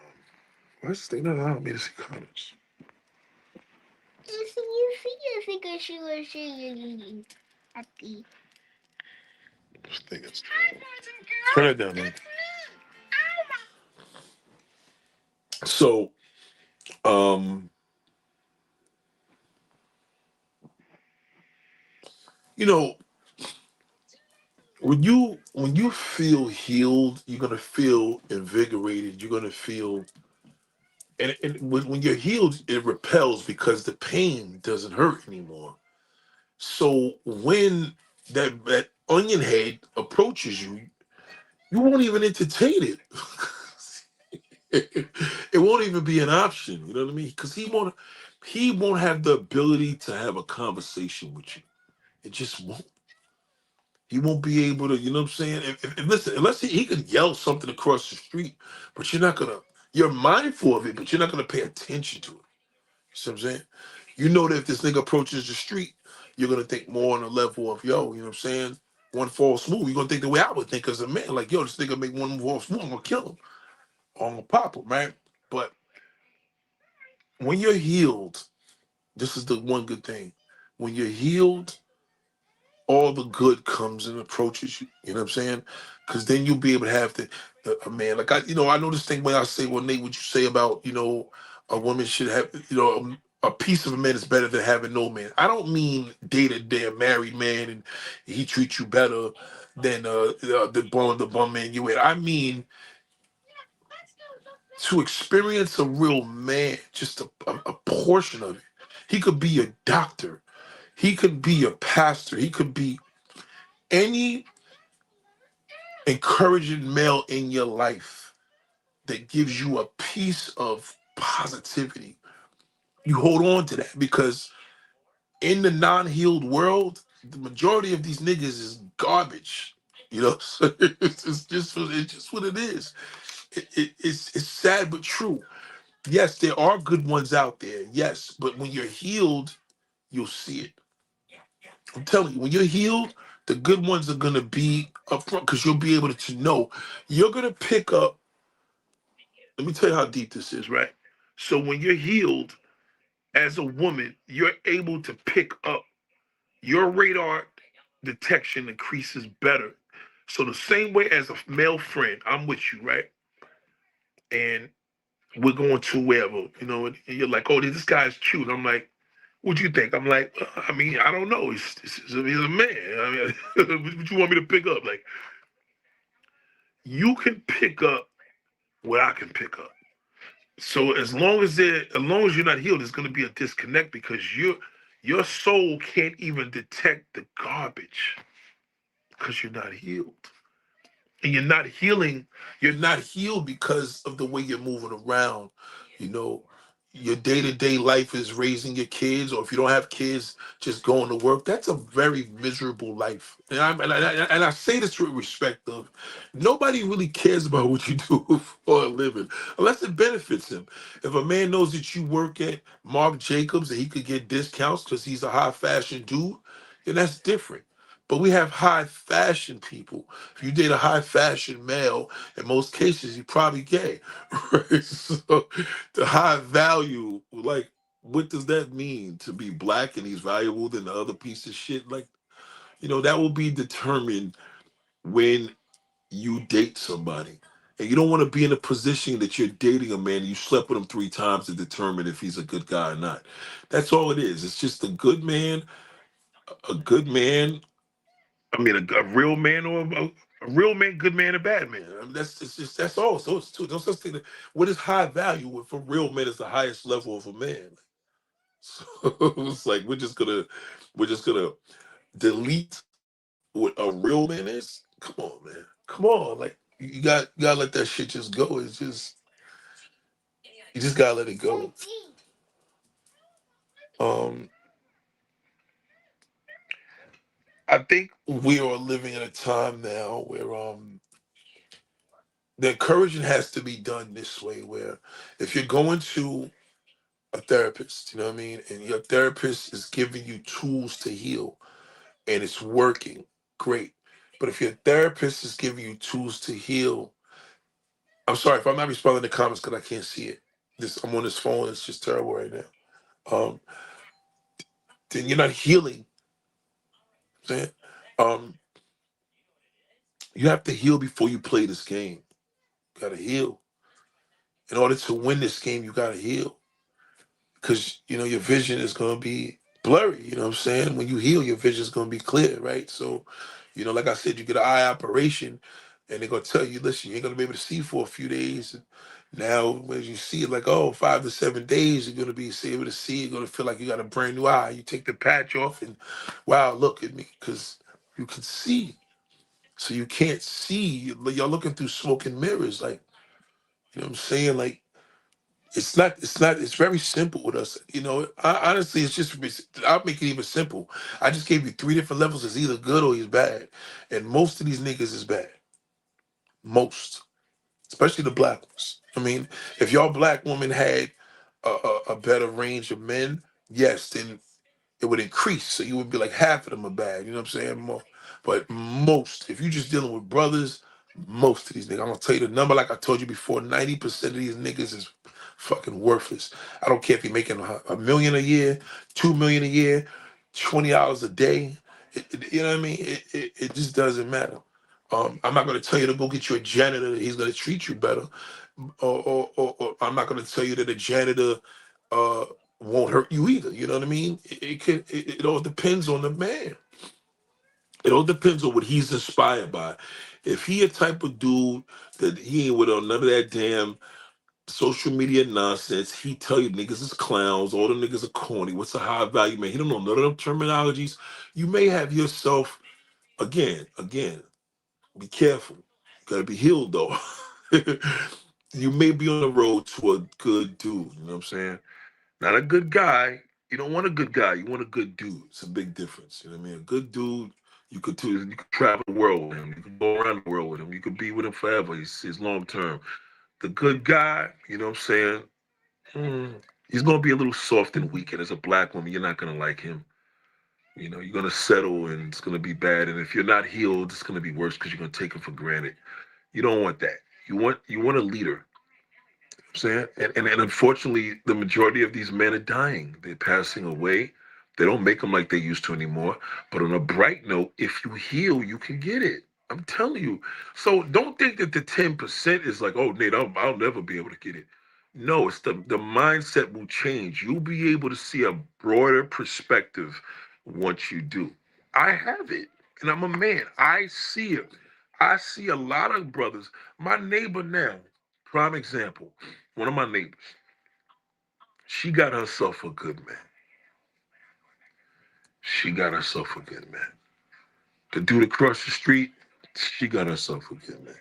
What's they not allowing me to see comments? This thing is. Turn it down, man. So, um, you know, when you feel healed, you're gonna feel invigorated. You're gonna feel, and when you're healed, it repels because the pain doesn't hurt anymore. So when that onion head approaches you, you won't even entertain it. It won't even be an option. You know what I mean? Because he won't have the ability to have a conversation with you. It just won't. He won't be able to. You know what I'm saying? Listen, unless he can yell something across the street, but you're not gonna. You're mindful of it, but you're not gonna pay attention to it. You see what I'm saying? You know that if this nigga approaches the street, you're gonna think more on the level of, yo, you know what I'm saying? One false move. You're gonna think the way I would think as a man, like, yo, this nigga make one false move, I'm gonna kill him. Or I'm gonna pop him, right? But when you're healed, this is the one good thing. When you're healed, all the good comes and approaches you. You know what I'm saying? Because then you'll be able to have a man. Like I know this thing when I say, well, Nate, what you say about, a woman should have, a piece of a man is better than having no man. I don't mean date a damn married man and he treats you better than the bum man you with. I mean, to experience a real man, just a portion of it. He could be a doctor. He could be a pastor. He could be any encouraging male in your life that gives you a piece of positivity. You hold on to that because in the non-healed world, the majority of these niggas is garbage. You know, so it's just what it is. It's sad but true. Yes, there are good ones out there. Yes, but when you're healed, you'll see it. I'm telling you, when you're healed, the good ones are gonna be up front because you'll be able to know. You're gonna pick up. Let me tell you how deep this is, right? So when you're healed as a woman, you're able to pick up your radar detection increases better. So the same way as a male friend, I'm with you, right? And we're going to wherever, and you're like, oh, this guy's cute. I'm like, what do you think? I'm like, I mean, I don't know. He's a man. I mean, what you want me to pick up? Like, you can pick up what I can pick up. So as long as you're not healed, there's going to be a disconnect because your soul can't even detect the garbage because you're not healed. And you're not healed because of the way you're moving around. You know, your day-to-day life is raising your kids, or if you don't have kids, just going to work. That's a very miserable life. And I say this with respect of nobody really cares about what you do for a living unless it benefits him. If a man knows that you work at Marc Jacobs and he could get discounts because he's a high fashion dude, then that's different. But we have high fashion people. If you date a high fashion male, in most cases, you're probably gay, right? So the high value, like, what does that mean to be black and he's valuable than the other piece of shit? Like, that will be determined when you date somebody. And you don't want to be in a position that you're dating a man and you slept with him 3 times to determine if he's a good guy or not. That's all it is. It's just a good man. I mean, a real man or a real man, good man, a bad man. I mean, that's all. So it's two. No such thing. What is high value for real men is the highest level of a man. So it's like we're just gonna delete what a real man is. Come on, man. Come on. Like you gotta let that shit just go. It's just you just gotta let it go. Um, I think we are living in a time now where the encouraging has to be done this way where if you're going to a therapist, you know what I mean, and your therapist is giving you tools to heal and it's working, great. But if your therapist is giving you tools to heal, I'm sorry if I'm not responding to comments because I can't see it. I'm on this phone, it's just terrible right now. Um, then you're not healing. You know what I'm saying, um, you have to heal before you play this game. You gotta heal. In order to win this game, you gotta heal. Because your vision is going to be blurry. You know what I'm saying? When you heal, your vision is going to be clear, right? So, like I said, you get an eye operation and they're going to tell you, listen, you ain't going to be able to see for a few days. And now when you see it, like, oh, 5 to 7 days, you're going to be able to see. You're going to feel like you got a brand new eye. You take the patch off and wow, look at me, because you can see. So you can't see. You're looking through smoke and mirrors. Like, you know what I'm saying? Like, it's very simple with us. Honestly, I'll make it even simple. I just gave you 3 different levels. It's either good or he's bad. And most of these niggas is bad. Most. Especially the black ones. I mean, if y'all black women had a better range of men, yes, then it would increase. So you would be like half of them are bad. You know what I'm saying? But most, if you're just dealing with brothers, most of these niggas, I'm gonna tell you the number like I told you before, 90% of these niggas is fucking worthless. I don't care if you're making a million a year, 2 million a year, $20 a day. You know what I mean? It just doesn't matter. I'm not gonna tell you to go get you a janitor. He's gonna treat you better. Or I'm not gonna tell you that a janitor uh won't hurt you either. You know what I mean? It all depends on the man. It all depends on what he's inspired by. If he a type of dude that he ain't with on none of that damn social media nonsense. He tell you niggas is clowns, all the niggas are corny. What's a high value man? He don't know none of them terminologies. You may have yourself again. Be careful. You gotta be healed though. You may be on the road to a good dude. You know what I'm saying? Not a good guy. You don't want a good guy. You want a good dude. It's a big difference. You know what I mean? A good dude. You could travel the world with him. You could go around the world with him. You could be with him forever. He's long term. The good guy, you know what I'm saying? He's gonna be a little soft and weak, and as a black woman, you're not gonna like him. You know, you're gonna settle, and it's gonna be bad. And if you're not healed, it's gonna be worse because you're gonna take him for granted. You don't want that. You want a leader. I'm saying, and unfortunately, the majority of these men are dying. They're passing away. They don't make them like they used to anymore. But on a bright note, if you heal, you can get it. I'm telling you. So don't think that the 10% is like, oh, Nate, I'll never be able to get it. No, it's the mindset will change. You'll be able to see a broader perspective once you do. I have it, and I'm a man. I see it. I see a lot of brothers. My neighbor now, prime example. One of my neighbors, she got herself a good man. She got herself a good man. The dude across the street, she got herself a good man.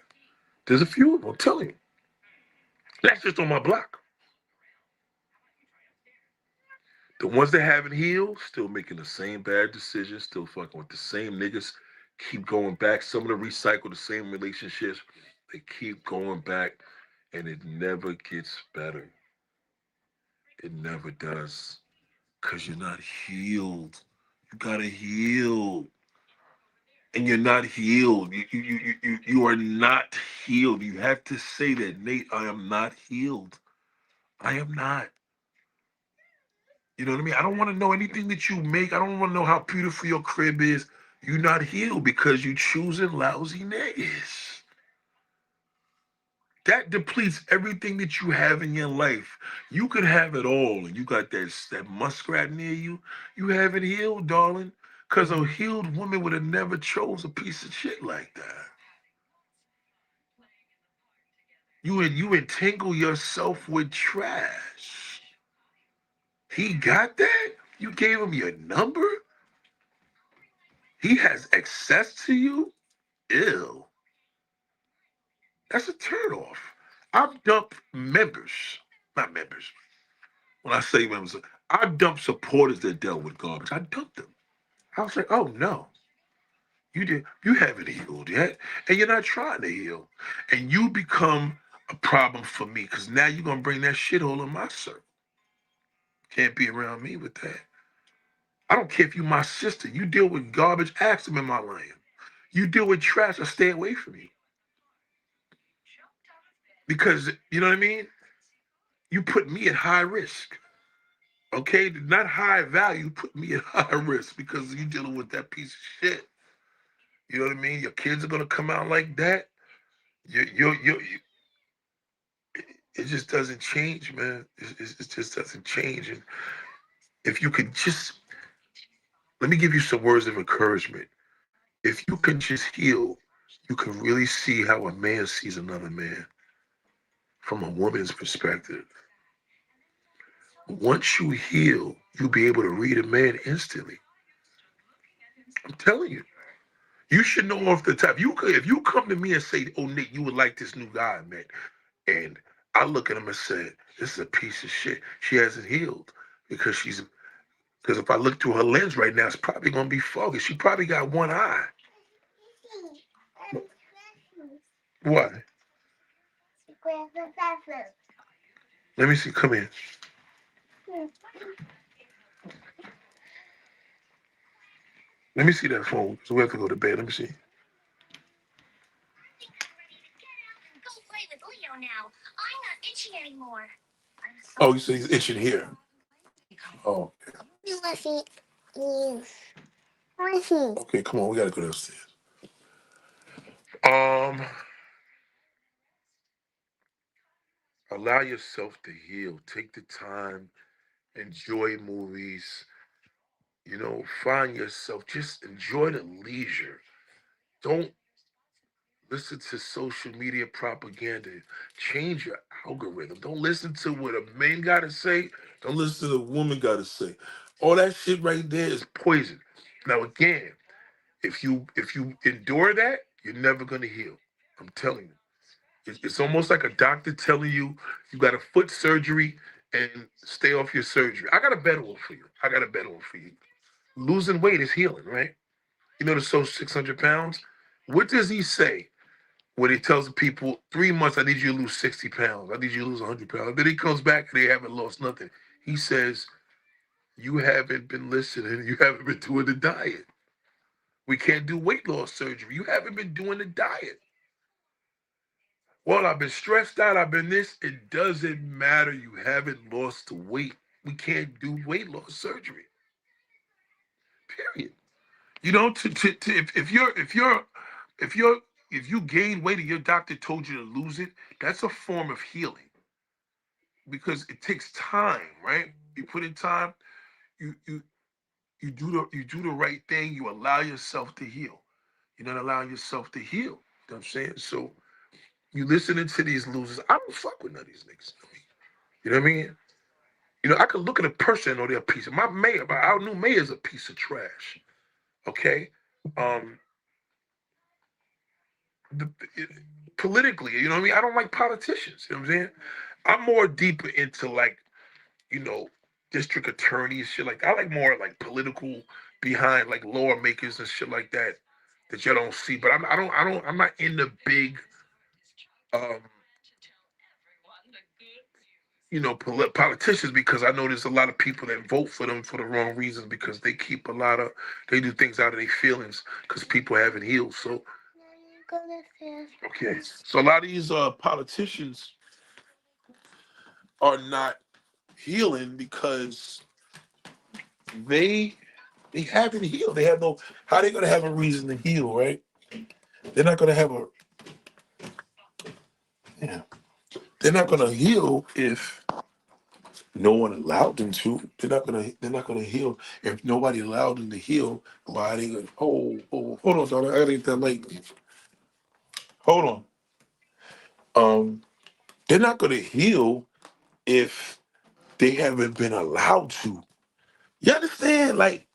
There's a few of them, I'm telling you. That's just on my block. The ones that haven't healed, still making the same bad decisions, still fucking with the same niggas, keep going back. Some of them recycle the same relationships. They keep going back, and it never gets better. It never does. Because you're not healed. You gotta heal. And you're not healed. You are not healed. You have to say that, Nate, I am not healed. I am not. You know what I mean? I don't want to know anything that you make. I don't want to know how beautiful your crib is. You're not healed because you choosing lousy niggas. That depletes everything that you have in your life. You could have it all, and you got that muskrat near you. You haven't healed, darling. Because a healed woman would have never chose a piece of shit like that. You entangle yourself with trash. He got that? You gave him your number? He has access to you? Ew. That's a turn off. I've dumped members, not members. When I say members, I've dumped supporters that dealt with garbage. I dumped them. I was like, oh no, you haven't healed yet, and you're not trying to heal. And you become a problem for me because now you're gonna bring that shithole in my circle. Can't be around me with that. I don't care if you my sister. You deal with garbage, ask them in my lane. You deal with trash, I stay away from you. Because you know what I mean? You put me at high risk. Okay? Not high value, put me at high risk because you dealing with that piece of shit. You know what I mean? Your kids are gonna come out like that. You it just doesn't change, man. It just doesn't change. And if you could just let me give you some words of encouragement. If you can just heal, you can really see how a man sees another man from a woman's perspective. Once you heal, you'll be able to read a man instantly. I'm telling you. You should know off the top. If you come to me and say, "Oh, Nick, you would like this new guy I met," and I look at him and say, "This is a piece of shit." She hasn't healed because if I look through her lens right now, it's probably gonna be foggy. She probably got one eye. What? Let me see. Come here. Let me see that phone. So we have to go to bed. Let me see. Oh, you say he's itching here. Oh, okay. Come on, we gotta go downstairs. Um, allow yourself to heal. Take the time. Enjoy movies. You know, find yourself. Just enjoy the leisure. Don't Listen to social media propaganda. Change your algorithm. Don't listen to what a man gotta say. Don't listen to what a woman gotta say. All that shit right there is poison. Now again, if you endure that, you're never gonna heal. I'm telling you. It's almost like a doctor telling you you got a foot surgery and stay off your surgery. I got a better one for you. I got a better one for you. Losing weight is healing, right? You know the so 600 pounds? What does he say when he tells the people 3 months, I need you to lose 60 pounds. I need you to lose 100 pounds. Then he comes back and they haven't lost nothing. He says, you haven't been listening. You haven't been doing the diet. We can't do weight loss surgery. You haven't been doing the diet. Well, I've been stressed out. I've been this. It doesn't matter. You haven't lost the weight. We can't do weight loss surgery. Period. You know, if you're if you gain weight and your doctor told you to lose it, that's a form of healing because it takes time, right? You put in time, you you you do the right thing, you allow yourself to heal. You're not allowing yourself to heal. You know what I'm saying? So you listening to these losers. I don't fuck with none of these niggas. You know what I mean? You know, I could look at a person and know they're a piece of my mayor, but our new mayor is a piece of trash. Okay? Um the, it, politically, you know what I mean? I don't like politicians, you know what I'm saying? I'm more deeper into like, you know, district attorneys, shit like that. I like more like political behind like lawmakers and shit like that that you don't see. But I'm not in the big um politicians because I know there's a lot of people that vote for them for the wrong reasons because they do things out of their feelings because people haven't healed. So okay, so a lot of these politicians are not healing because they they haven't healed. They have no how they gonna have a reason to heal, right? They're not gonna have a yeah. They're not gonna heal if no one allowed them to. They're not gonna heal if nobody allowed them to heal. Why are they gonna hold on, daughter. I gotta get that late. Hold on. They're not gonna heal if they haven't been allowed to. You understand? Like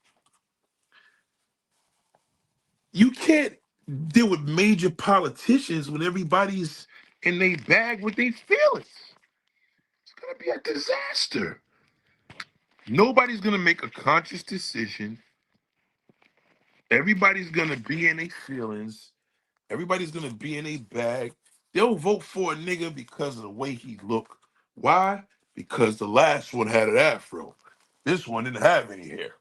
you can't deal with major politicians when everybody's in their bag with their feelings. It's gonna be a disaster. Nobody's gonna make a conscious decision. Everybody's gonna be in their feelings. Everybody's gonna be in a bag. They'll vote for a nigga because of the way he look. Why? Because the last one had an afro. This one didn't have any hair.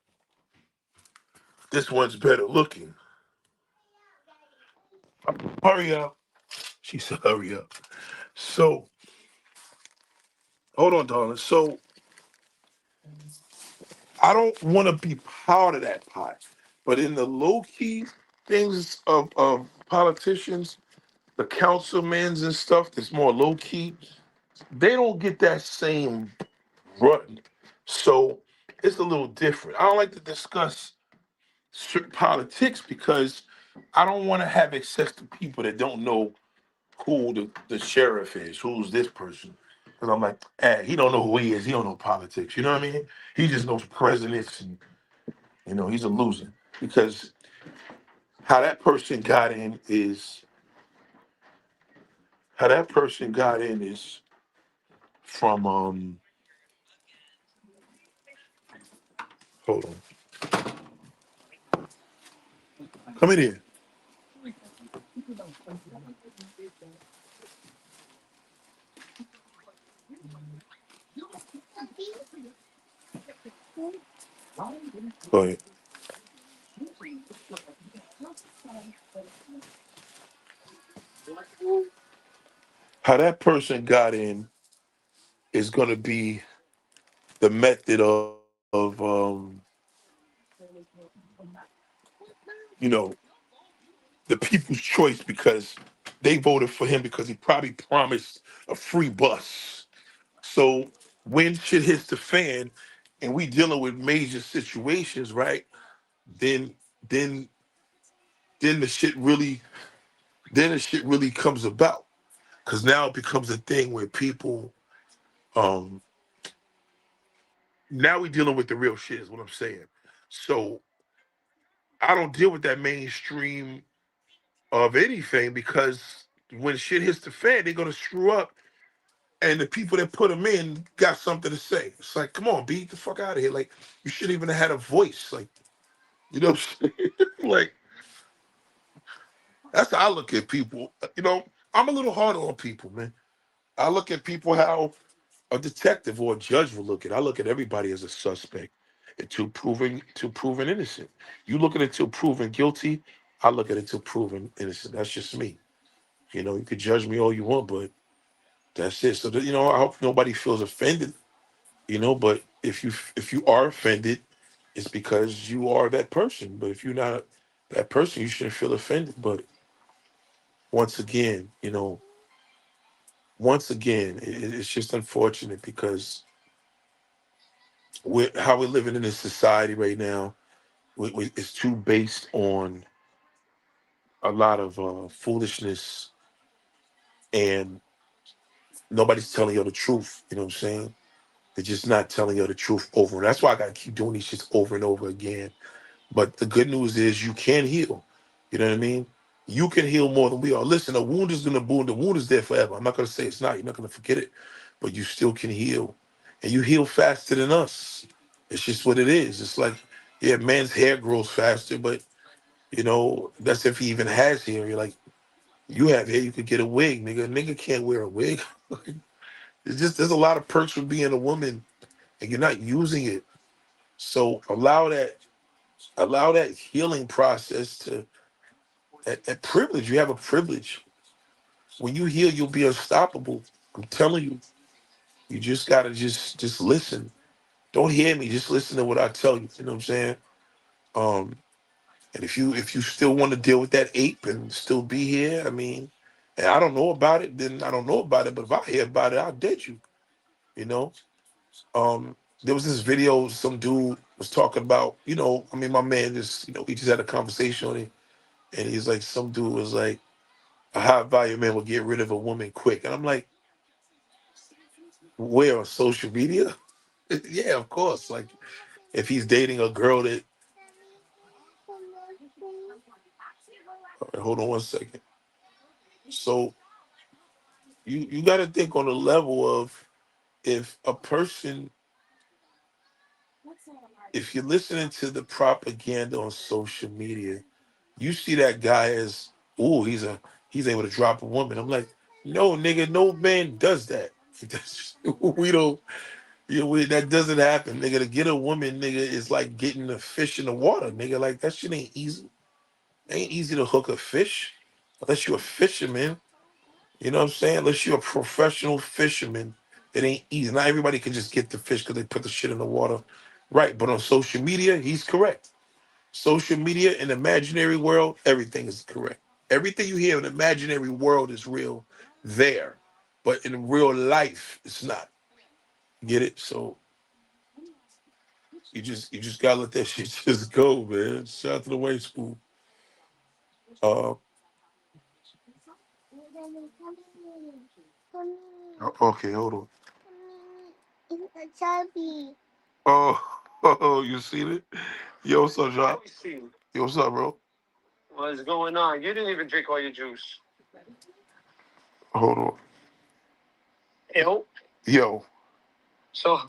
This one's better looking. Hurry up. She said, hurry up. So, hold on, darling. So, I don't want to be part of that pot. But in the low key things of politicians, the councilmen's and stuff that's more low key, they don't get that same run. So it's a little different. I don't like to discuss certain politics because I don't want to have access to people that don't know who the sheriff is, who's this person. Because I'm like, he don't know who he is. He don't know politics. You know what I mean? He just knows presidents and, he's a loser. Because how that person got in is, how that person got in is from, hold on. Come in here. Go ahead. How that person got in is going to be the method of you know the people's choice because they voted for him because he probably promised a free bus. So when shit hits the fan and we dealing with major situations, right? Then then then the shit really then the shit really comes about. Because now it becomes a thing where people, um, now we dealing with the real shit is what I'm saying. So I don't deal with that mainstream of anything because when shit hits the fan, they're gonna screw up, and the people that put them in got something to say. It's like, come on, beat the fuck out of here. Like you shouldn't even have had a voice. Like you know, what I'm saying? Like that's how I look at people. You know, I'm a little harder on people, man. I look at people how a detective or a judge will look at. I look at everybody as a suspect until proven innocent. You look at it until proven guilty. I look at it until proven innocent. That's just me. You know, you could judge me all you want, but that's it. So that, I hope nobody feels offended. But if you are offended, it's because you are that person. But if you're not that person, you shouldn't feel offended. But once again, it's just unfortunate because how we're living in this society right now is too based on a lot of foolishness, and nobody's telling you the truth. You know what I'm saying? They're just not telling you the truth over. And that's why I gotta keep doing these shits over and over again. But the good news is you can heal. You know what I mean? You can heal more than we are. Listen, a wound is gonna wound. The wound is there forever. I'm not gonna say it's not. You're not gonna forget it, but you still can heal, and you heal faster than us. It's just what it is. It's like, yeah, man's hair grows faster, but that's if he even has hair. You're like, you have hair, you could get a wig, nigga. A nigga can't wear a wig. There's a lot of perks for being a woman, and you're not using it. So allow that healing process to that privilege. You have a privilege. When you heal, you'll be unstoppable. I'm telling you. You just gotta just listen. Don't hear me. Just listen to what I tell you. You know what I'm saying? Um, and if you still want to deal with that ape and still be here, I mean, and I don't know about it, then I don't know about it. But if I hear about it, I'll dead you. You know. There was this video some dude was talking about. I mean, my man just we just had a conversation on it, and he's like, some dude was like, a high value man will get rid of a woman quick, and I'm like, where on social media? Yeah, of course. Like if he's dating a girl that, all right, hold on one second. So you got to think on the level of if a person, if you're listening to the propaganda on social media, you see that guy as, oh, he's able to drop a woman. I'm like, no, nigga, no man does that. We don't. That doesn't happen, nigga. To get a woman, nigga, is like getting a fish in the water, nigga. Like that shit ain't easy. It ain't easy to hook a fish unless you're a fisherman. You know what I'm saying? Unless you're a professional fisherman, it ain't easy. Not everybody can just get the fish because they put the shit in the water. Right. But on social media, he's correct. Social media in the imaginary world, everything is correct. Everything you hear in the imaginary world is real there. But in real life, it's not. Get it? So you just gotta let that shit just go, man. Shout out to the white school. Uh okay, hold on. Oh, oh, you seen it? Yo, what's up, John? Yo, what's up, bro? What's going on? You didn't even drink all your juice. Hold on. Yo. Yo. So,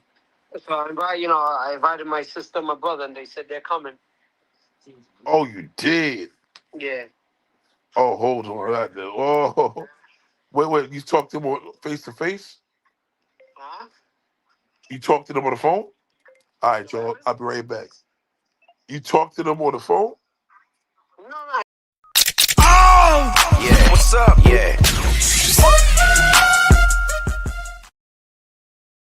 I invited my sister, my brother, and they said they're coming. Oh, you did? Yeah. Oh, hold on. Right there. Oh, wait. You talked to them face to face? Huh? You talked to them on the phone? All right, y'all. I'll be right back. You talked to them on the phone?